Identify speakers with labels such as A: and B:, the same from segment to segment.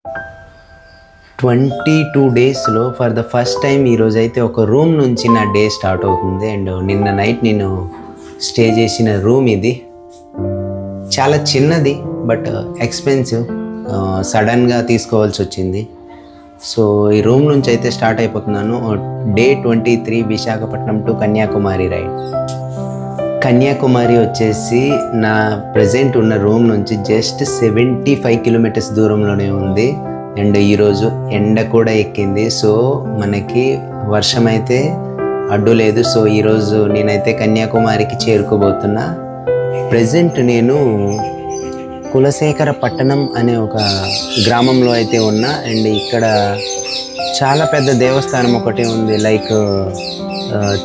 A: 22 డేస్లో for the first time ఈరోజు అయితే ఒక రూమ్ నుంచి నా డే స్టార్ట్ అవుతుంది. అండ్ నిన్న నైట్ నేను స్టే చేసిన రూమ్ ఇది. చాలా చిన్నది బట్ ఎక్స్పెన్సివ్, సడన్గా తీసుకోవాల్సి వచ్చింది. సో ఈ రూమ్ నుంచి అయితే స్టార్ట్ అయిపోతున్నాను. Day 23 Visakhapatnam to Kanyakumari ride. Kanyakumari వచ్చేసి నా ప్రజెంట్ ఉన్న రూమ్ నుంచి జస్ట్ 75 కిలోమీటర్స్ దూరంలోనే ఉంది. అండ్ ఈరోజు ఎండ కూడా ఎక్కింది. సో మనకి వర్షం అయితే అడ్డు లేదు. సో ఈరోజు నేనైతే కన్యాకుమారికి చేరుకోబోతున్నా. ప్రజెంట్ నేను కులశేఖర పట్టణం అనే ఒక గ్రామంలో అయితే ఉన్నా. అండ్ ఇక్కడ చాలా పెద్ద దేవస్థానం ఒకటి ఉంది, లైక్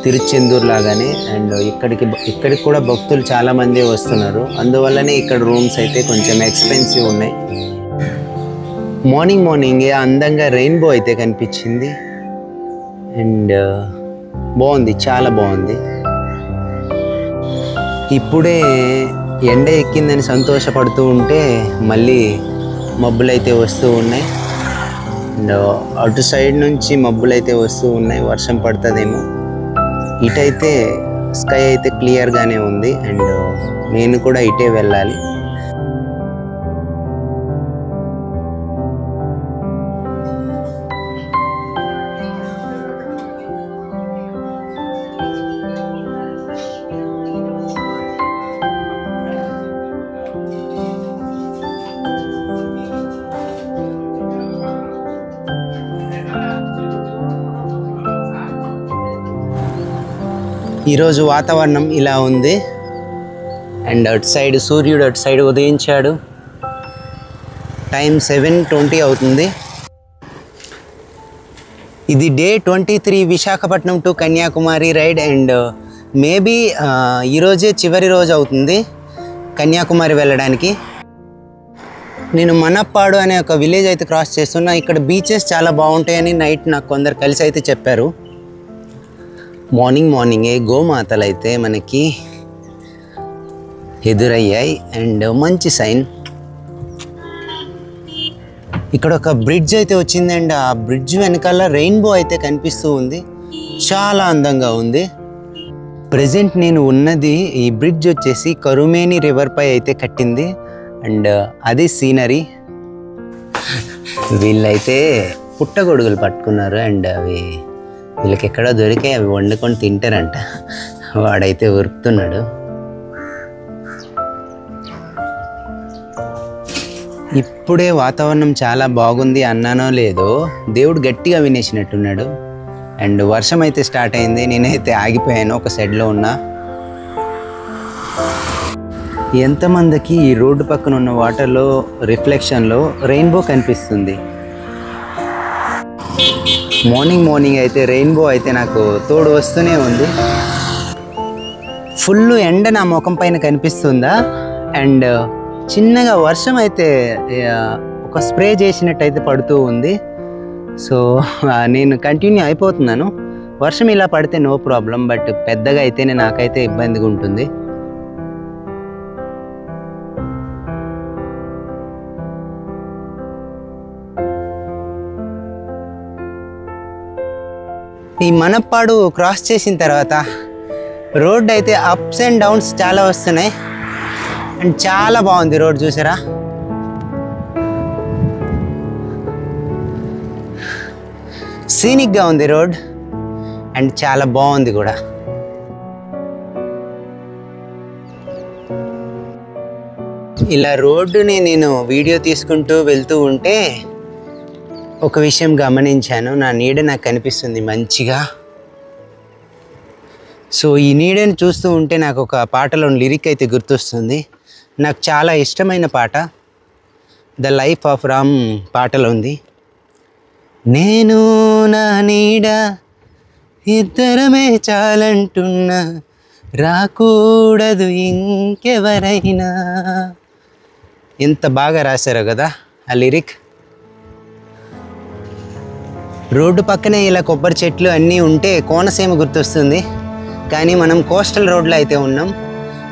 A: తిరుచెందూరు లాగానే. అండ్ ఇక్కడికి కూడా భక్తులు చాలామంది వస్తున్నారు. అందువల్లనే ఇక్కడ రూమ్స్ అయితే కొంచెం ఎక్స్పెన్సివ్ ఉన్నాయి. మార్నింగే అందంగా రెయిన్బో అయితే కనిపించింది. అండ్ బాగుంది, చాలా బాగుంది. ఇప్పుడే ఎండ ఎక్కిందని సంతోషపడుతూ ఉంటే మళ్ళీ మబ్బులు అయితే వస్తూ ఉన్నాయి. అండ్ అటు సైడ్ నుంచి మబ్బులు అయితే వస్తూ ఉన్నాయి, వర్షం పడుతుందేమో. ఇటైతే స్కై అయితే క్లియర్గానే ఉంది. అండ్ నేను కూడా ఇటే వెళ్ళాలి. ఈరోజు వాతావరణం ఇలా ఉంది. అండ్ అటు సైడ్ సూర్యుడు అటు సైడ్ ఉదయించాడు. టైం 7:20 అవుతుంది. ఇది day 23 Visakhapatnam to Kanyakumari ride. And maybe ఈరోజే చివరి రోజు అవుతుంది కన్యాకుమారి వెళ్ళడానికి. నేను మనప్పాడు అనే ఒక విలేజ్ అయితే క్రాస్ చేస్తున్నా. ఇక్కడ బీచెస్ చాలా బాగుంటాయని నైట్ నాకు కొందరు కలిసి అయితే చెప్పారు. మార్నింగే గోమాతలు అయితే మనకి ఎదురయ్యాయి. అండ్ మంచి సైన్. ఇక్కడ ఒక బ్రిడ్జ్ అయితే వచ్చింది. అండ్ ఆ బ్రిడ్జ్ వెనకాల రెయిన్బో అయితే కనిపిస్తూ ఉంది, చాలా అందంగా ఉంది. ప్రజెంట్ నేను ఉన్నది ఈ బ్రిడ్జ్ వచ్చేసి కరుమేని రివర్ పై అయితే కట్టింది. అండ్ అది సీనరీ. వీళ్ళైతే పుట్టగొడుగులు పట్టుకున్నారు. అండ్ అవి వీళ్ళకి ఎక్కడో దొరికాయి, అవి వండుకొని తింటారంట. వాడైతే ఉరుకుతున్నాడు. ఇప్పుడే వాతావరణం చాలా బాగుంది అన్నానో లేదో దేవుడు గట్టిగా వినేసినట్టున్నాడు. అండ్ వర్షం అయితే స్టార్ట్ అయింది. నేనైతే ఆగిపోయాను, ఒక సైడ్లో ఉన్నా. ఎంతమందికి ఈ రోడ్డు పక్కన ఉన్న వాటర్లో రిఫ్లెక్షన్లో రెయిన్బో కనిపిస్తుంది? మార్నింగ్ అయితే రెయిన్బో అయితే నాకు తోడు వస్తూనే ఉంది. ఫుల్ ఎండ నా ముఖం పైన కనిపిస్తుందా? అండ్ చిన్నగా వర్షం అయితే ఒక స్ప్రే చేసినట్టయితే పడుతూ ఉంది. సో నేను కంటిన్యూ అయిపోతున్నాను. వర్షం ఇలా పడితే నో ప్రాబ్లం, బట్ పెద్దగా అయితేనే నాకైతే ఇబ్బందిగా ఉంటుంది. ఈ మనప్పాడు క్రాస్ చేసిన తర్వాత రోడ్ అయితే అప్స్ అండ్ డౌన్స్ చాలా వస్తున్నాయి. అండ్ చాలా బాగుంది రోడ్, చూసారా? సీనిక్గా ఉంది రోడ్. అండ్ చాలా బాగుంది కూడా. ఇలా రోడ్డుని నేను వీడియో తీసుకుంటూ వెళ్తూ ఉంటే ఒక విషయం గమనించాను. నా నీడ నాకు కనిపిస్తుంది మంచిగా. సో ఈ నీడని చూస్తూ ఉంటే నాకు ఒక పాటలోని లిరిక్ అయితే గుర్తొస్తుంది. నాకు చాలా ఇష్టమైన పాట, ద లైఫ్ ఆఫ్ రామ్ పాటలో ఉంది. నేను నా నీడ ఇద్దరమే చాలంటున్నా, రాకూడదు ఇంకెవరైనా. ఎంత బాగా రాశారో కదా ఆ లిరిక్. రోడ్డు పక్కనే ఇలా కొబ్బరి చెట్లు అన్నీ ఉంటే కోనసీమ గుర్తొస్తుంది. కానీ మనం కోస్టల్ రోడ్లో అయితే ఉన్నాం.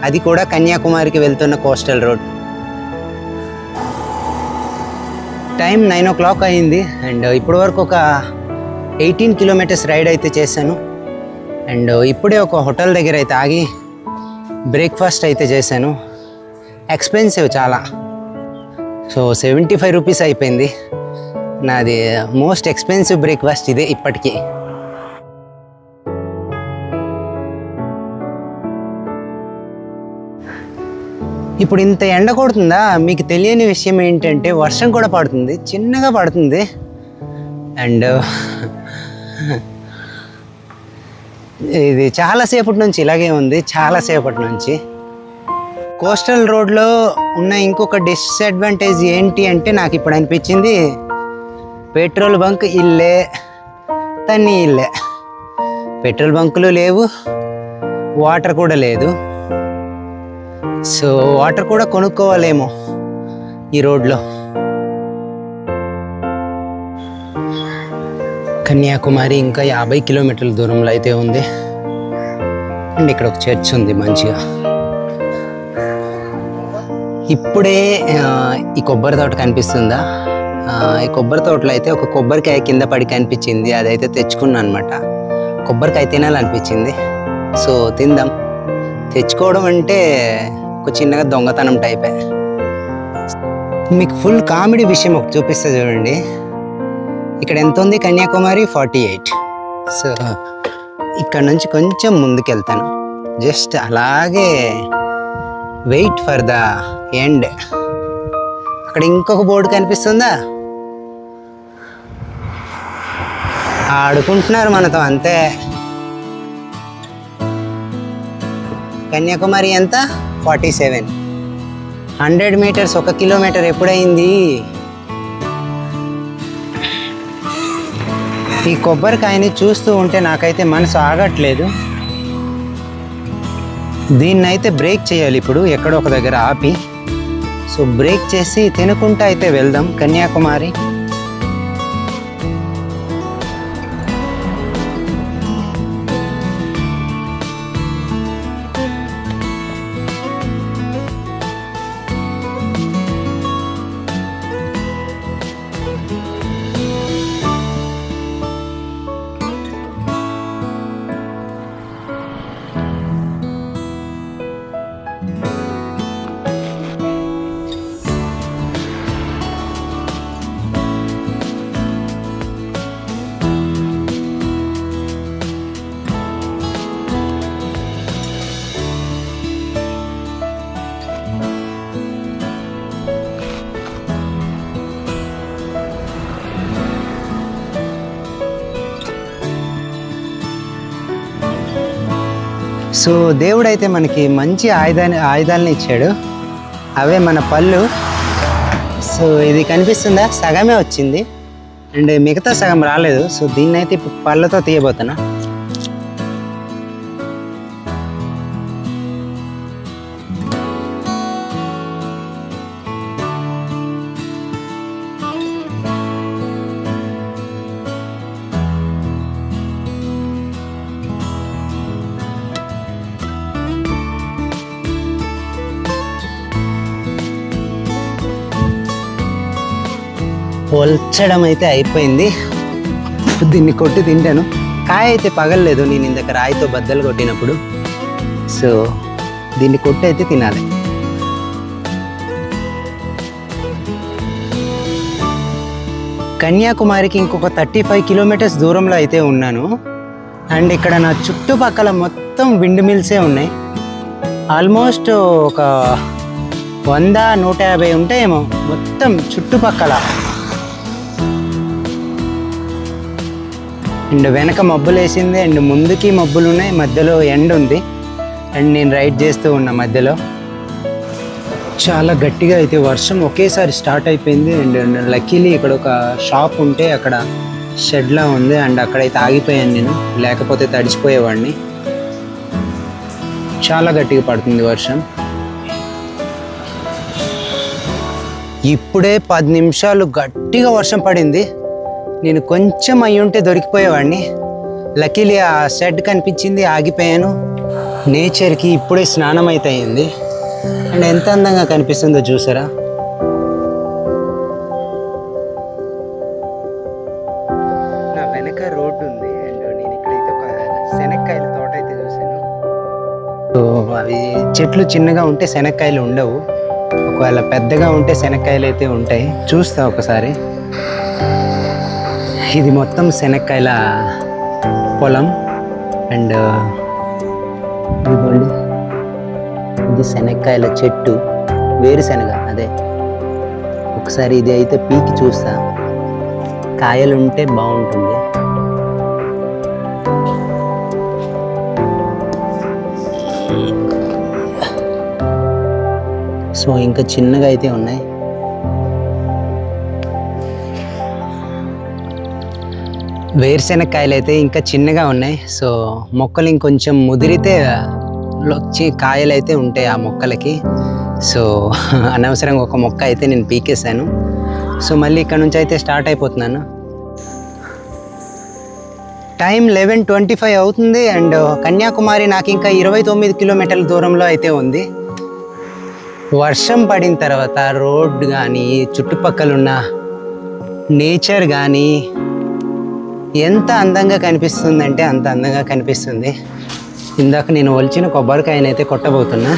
A: అది కూడా కన్యాకుమారికి వెళ్తున్న కోస్టల్ రోడ్. టైం 9 o'clock అయింది అండ్ ఇప్పటి వరకు ఒక 18 kilometers రైడ్ అయితే చేశాను. అండ్ ఇప్పుడే ఒక హోటల్ దగ్గర అయితే ఆగి బ్రేక్ఫాస్ట్ అయితే చేశాను. ఎక్స్పెన్సివ్ చాలా, సో 75 rupees అయిపోయింది. నాది మోస్ట్ ఎక్స్పెన్సివ్ బ్రేక్ఫాస్ట్ ఇదే ఇప్పటికీ. ఇప్పుడు ఇంత ఎండ కొడుతుందా? మీకు తెలియని విషయం ఏంటంటే వర్షం కూడా పడుతుంది, చిన్నగా పడుతుంది. అండ్ ఇది చాలాసేపటి నుంచి ఇలాగే ఉంది, చాలాసేపటి నుంచి. కోస్టల్ రోడ్లో ఉన్న ఇంకొక డిసడ్వాంటేజ్ ఏంటి అంటే నాకు ఇప్పుడు అనిపించింది, పెట్రోల్ బంక్ ఇల్లే తన్ని ఇల్లే. పెట్రోల్ బంకులు లేవు, వాటర్ కూడా లేదు. సో వాటర్ కూడా కొనుక్కోవాలేమో ఈ రోడ్లో. కన్యాకుమారి ఇంకా 50 kilometers దూరంలో అయితే ఉంది. అండ్ ఇక్కడ ఒక చర్చ్ ఉంది మంచిగా. ఇప్పుడే ఈ కొబ్బరి తోట కనిపిస్తుందా? ఈ కొబ్బరి తోటలో అయితే ఒక కొబ్బరికాయ కింద పడి కనిపించింది, అదైతే తెచ్చుకున్నాను అనమాట. కొబ్బరికాయ తినాలనిపించింది, సో తిందాం. తెచ్చుకోవడం అంటే ఒక చిన్నగా దొంగతనం టైపే. మీకు ఫుల్ కామెడీ విషయం ఒకటి చూపిస్తా చూడండి. ఇక్కడ ఎంత ఉంది? కన్యాకుమారి 48. సో ఇక్కడ నుంచి కొంచెం ముందుకెళ్తాను, జస్ట్ అలాగే వెయిట్ ఫర్ ద ఎండ్. అక్కడ ఇంకొక బోర్డు కనిపిస్తుందా? ఆడుకుంటున్నారు మనతో అంతే. కన్యాకుమారి ఎంత? 47. 100 meters 1 kilometer ఎప్పుడైంది? ఈ కొబ్బరికాయని చూస్తూ ఉంటే నాకైతే మనసు ఆగట్లేదు. దీన్నైతే బ్రేక్ చేయాలి ఇప్పుడు ఎక్కడో ఒక దగ్గర ఆపి. సో బ్రేక్ చేసి తినుకుంటూ అయితే వెళ్దాం కన్యాకుమారి. సో దేవుడైతే మనకి మంచి ఆయుధాలను ఇచ్చాడు, అవే మన పళ్ళు. సో ఇది కనిపిస్తుందా? సగమే వచ్చింది అండ్ మిగతా సగం రాలేదు. సో దీన్నైతే ఇప్పుడు పళ్ళతో తీయబోతున్నా. పొల్చడం అయితే అయిపోయింది. దీన్ని కొట్టి తింటాను. కాయ అయితే పగలలేదు, నేను ఇందాక రాయితో బద్దలు కొట్టినప్పుడు. సో దీన్ని కొట్టి అయితే తినాలి. కన్యాకుమారికి ఇంకొక 35 kilometers దూరంలో అయితే ఉన్నాను. అండ్ ఇక్కడ నా చుట్టుపక్కల మొత్తం విండ్ మిల్సే ఉన్నాయి. ఆల్మోస్ట్ ఒక 100-150 ఉంటాయేమో మొత్తం చుట్టుపక్కల. అండ్ వెనక మబ్బులు వేసింది అండ్ ముందుకి మబ్బులు ఉన్నాయి, మధ్యలో ఎండ ఉంది. అండ్ నేను రైడ్ చేస్తూ ఉన్నా మధ్యలో. చాలా గట్టిగా అయితే వర్షం ఒకేసారి స్టార్ట్ అయిపోయింది. అండ్ లక్కీలీ ఇక్కడ ఒక షాప్ ఉంటే అక్కడ షెడ్లా ఉంది అండ్ అక్కడైతే ఆగిపోయాను నేను, లేకపోతే తడిచిపోయేవాడిని. చాలా గట్టిగా పడుతుంది వర్షం. ఇప్పుడే 10 నిమిషాలు గట్టిగా వర్షం పడింది. నేను కొంచెం అయ్యి ఉంటే దొరికిపోయేవాడిని. లక్కీలీ ఆ షెడ్ కనిపించింది, ఆగిపోయాను. నేచర్కి ఇప్పుడే స్నానం అయితే అయింది. అండ్ ఎంత అందంగా కనిపిస్తుందో చూసారా? దాకా రోడ్డు ఉంది. అండ్ నేను ఇక్కడైతే ఒక శనక్కాయల తోట అయితే చూశాను. సో అవి చెట్లు చిన్నగా ఉంటే శనక్కాయలు ఉండవు, ఒకవేళ పెద్దగా ఉంటే శనక్కాయలు అయితే ఉంటాయి. చూస్తా ఒకసారి. ఇది మొత్తం శనక్కాయల పొలం. అండ్ ఇదిగోండి, ఇది శనక్కాయల చెట్టు, వేరుశనగ అదే. ఒకసారి ఇది అయితే పీకి చూస్తా, కాయలు ఉంటే బాగుంటుంది. సో ఇంకా చిన్నగా అయితే ఉన్నాయి. వేరుశెనక్కాయలు అయితే ఇంకా చిన్నగా ఉన్నాయి. సో మొక్కలు ఇంకొంచెం ముదిరితే వచ్చి కాయలు అయితే ఉంటాయి ఆ మొక్కలకి. సో అనవసరంగా ఒక మొక్క అయితే నేను పీకేశాను. సో మళ్ళీ ఇక్కడ నుంచి అయితే స్టార్ట్ అయిపోతున్నాను. టైం 11:25 అవుతుంది. అండ్ కన్యాకుమారి నాకు ఇంకా 29 కిలోమీటర్ల దూరంలో అయితే ఉంది. వర్షం పడిన తర్వాత రోడ్ కానీ చుట్టుపక్కల ఉన్న నేచర్ కానీ ఎంత అందంగా కనిపిస్తుంది అంటే అంత అందంగా కనిపిస్తుంది. ఇందాక నేను ఒలిచిన కొబ్బరికాయనైతే కొట్టబోతున్నా.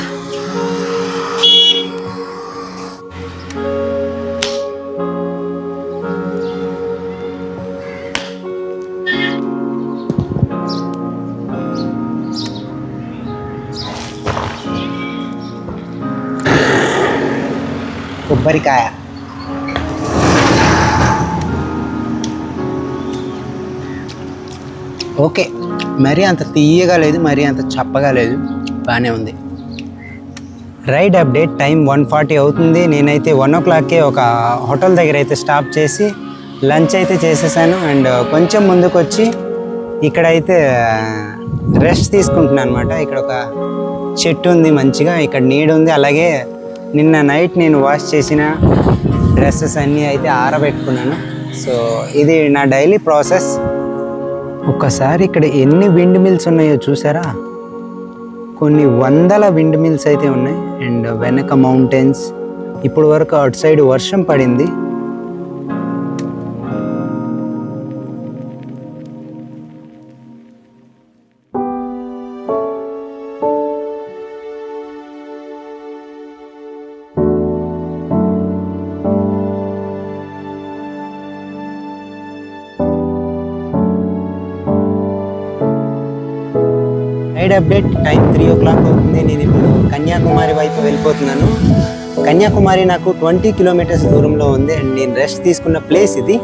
A: కొబ్బరికాయ ఓకే, మరీ అంత తీయగా లేదు, మరీ అంత చప్పగా లేదు, బాగానే ఉంది. Ride update. టైం 1:40 అవుతుంది. నేనైతే 1 o'clockకే ఒక హోటల్ దగ్గర అయితే స్టాప్ చేసి లంచ్ అయితే చేసేసాను. అండ్ కొంచెం ముందుకు వచ్చి ఇక్కడైతే రెస్ట్ తీసుకుంటున్నాను అనమాట. ఇక్కడ ఒక చెట్టు ఉంది, మంచిగా ఇక్కడ నీడ ఉంది. అలాగే నిన్న నైట్ నేను వాష్ చేసిన డ్రెస్సెస్ అన్నీ అయితే ఆరబెట్టుకున్నాను. సో ఇది నా డైలీ ప్రాసెస్. ఒక్కసారి ఇక్కడ ఎన్ని విండ్ మిల్స్ ఉన్నాయో చూసారా? కొన్ని వందల విండ్ మిల్స్ అయితే ఉన్నాయి. అండ్ వెనక మౌంటైన్స్. ఇప్పుడు వరకు అటు సైడ్ వర్షం పడింది. Ride update. టైం 3 o'clock అవుతుంది. నేను ఇప్పుడు కన్యాకుమారి వైపు వెళ్ళిపోతున్నాను. కన్యాకుమారి నాకు 20 kilometers దూరంలో ఉంది. అండ్ నేను రెస్ట్ తీసుకున్న ప్లేస్ ఇది.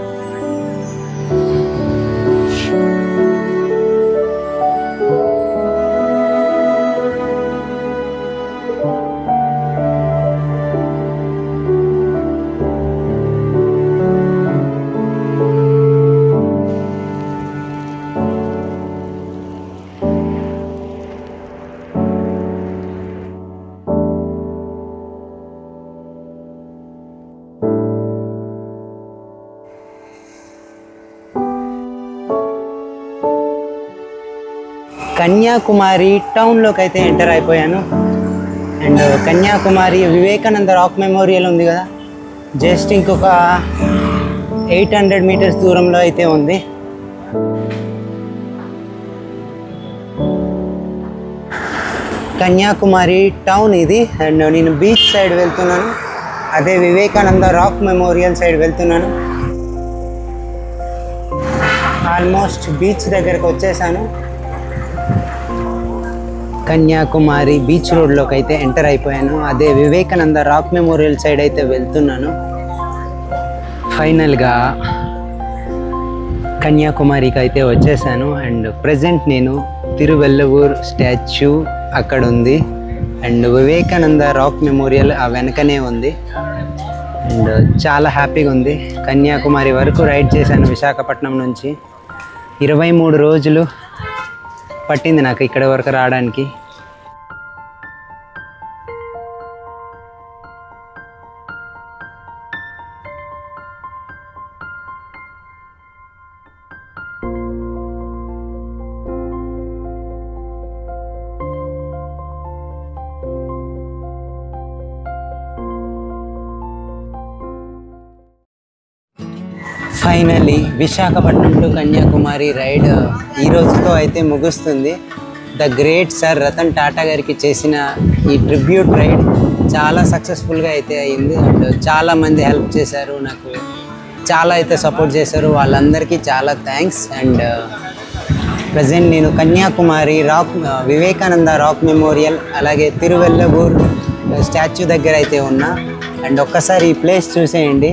A: కన్యాకుమారి టౌన్లోకి అయితే ఎంటర్ అయిపోయాను. And Kanyakumari Vivekananda rock memorial ఉంది కదా, జస్ట్ ఇంకొక 800 meters దూరంలో అయితే ఉంది. కన్యాకుమారి టౌన్ ఇది. అండ్ నేను బీచ్ సైడ్ వెళ్తున్నాను, అదే వివేకానంద రాక్ మెమోరియల్ సైడ్ వెళ్తున్నాను. ఆల్మోస్ట్ బీచ్ దగ్గరకు వచ్చేసాను. కన్యాకుమారి బీచ్ రోడ్లోకి అయితే ఎంటర్ అయిపోయాను. అదే వివేకానంద రాక్ మెమోరియల్ సైడ్ అయితే వెళ్తున్నాను. ఫైనల్గా కన్యాకుమారికి అయితే వచ్చేసాను. అండ్ ప్రజెంట్ నేను తిరువెల్లవూర్ స్టాచ్యూ అక్కడ ఉంది. అండ్ వివేకానంద రాక్ మెమోరియల్ ఆ వెనకనే ఉంది. అండ్ చాలా హ్యాపీగా ఉంది. కన్యాకుమారి వరకు రైడ్ చేశాను విశాఖపట్నం నుంచి. 23 రోజులు పట్టింది నాకు ఇక్కడ వరకు రావడానికి. Finally Visakhapatnam to Kanyakumari ride ఈ రోజుతో అయితే ముగుస్తుంది. The great sir Ratan Tata గారికి చేసిన ఈ ట్రిబ్యూట్ రైడ్ చాలా సక్సెస్ఫుల్గా అయితే అయింది. అండ్ చాలామంది హెల్ప్ చేశారు, నాకు చాలా అయితే సపోర్ట్ చేశారు. వాళ్ళందరికీ చాలా థ్యాంక్స్. అండ్ ప్రజెంట్ నేను కన్యాకుమారి వివేకానంద రాక్ మెమోరియల్ అలాగే తిరువెల్లగూర్ స్టాచ్యూ దగ్గర అయితే ఉన్నా. అండ్ ఒక్కసారి ఈ ప్లేస్ చూసేయండి.